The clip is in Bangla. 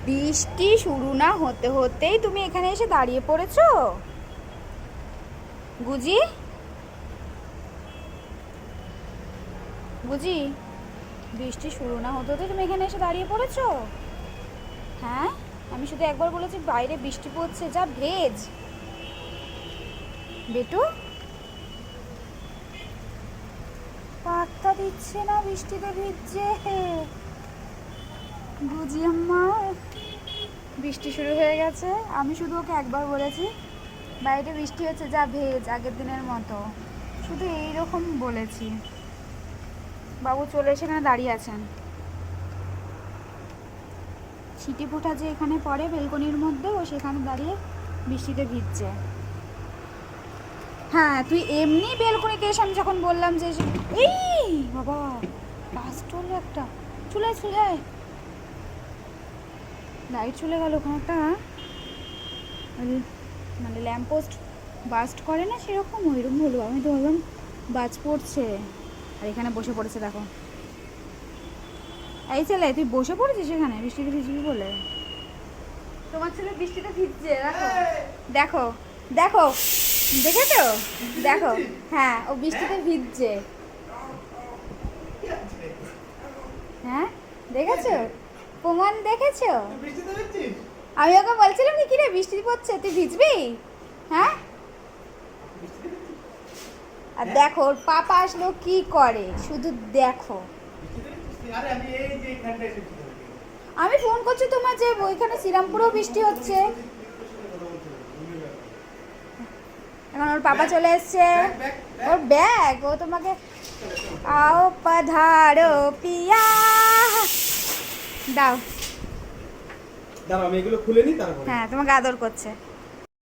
বৃষ্টি শুরু না হতে হতেই তুমি এখানে এসে দাঁড়িয়ে পড়েছো গুজি। গুজি, বৃষ্টি শুরু না হতে হতে তুমি এখানে এসে দাঁড়িয়ে পড়েছো? হ্যাঁ, আমি শুধু একবার বলেছি বাইরে বৃষ্টি পড়ছে, যা ভেজ। বেটু পাত্তা দিচ্ছে না, বৃষ্টিতে ভিজছে। গুজি আম্মা, বৃষ্টি শুরু হয়ে গেছে। আমি শুধু ওকে একবার বলেছি বাইরে বৃষ্টি হচ্ছে, যা ভেজ, আগের দিনের মতো, শুধু এইরকম বলেছি। বাবু চলে এসে এখানে দাঁড়িয়ে আছেন। ছিটি ফোঁটা যে এখানে পড়ে বেলকনির মধ্যে, ও সেখানে দাঁড়িয়ে বৃষ্টিতে ভিজছে। হ্যাঁ, তুই এমনি বেলকনিতে এসে আমি যখন বললাম যে এই বাবা পাস্টল একটা চলে চলে লাইট চলে গেল ওখানে একটা, মানে ল্যাম্পপোস্ট বাস্ট করে না সেরকম, ওইরকম হলো। আমি তো ভাবলাম বাজ পড়ছে, আর এখানে বসে পড়েছে দেখো। এই ছেলে, তুই বসে পড়েছিস এখানে বৃষ্টিতে ভিজবি বলে? তোমার ছেলে বৃষ্টিতে ভিজছে, দেখো দেখো, দেখেছো? দেখো, হ্যাঁ ও বৃষ্টিতে ভিজছে। হ্যাঁ দেখেছো, প্রমাণ দেখেছো? আমি ওকে বলছিলাম কি রে বৃষ্টি পড়ছে, তুই ভিজবি? হ্যাঁ, আর দেখো ওর পাপা আসলো কি করে, শুধু দেখো। আমি ফোন করছি তোমার যে ওইখানে শ্রীরামপুরেও বৃষ্টি হচ্ছে। এখন ওর পাপা চলে এসছে, ওর ব্যাগ, ও তোমাকে আও পাধারো পিয়া দাও। দাঁড়াও আমি এগুলো খুলে নিই তারপরে। হ্যাঁ, তোমাকে আদর করছে।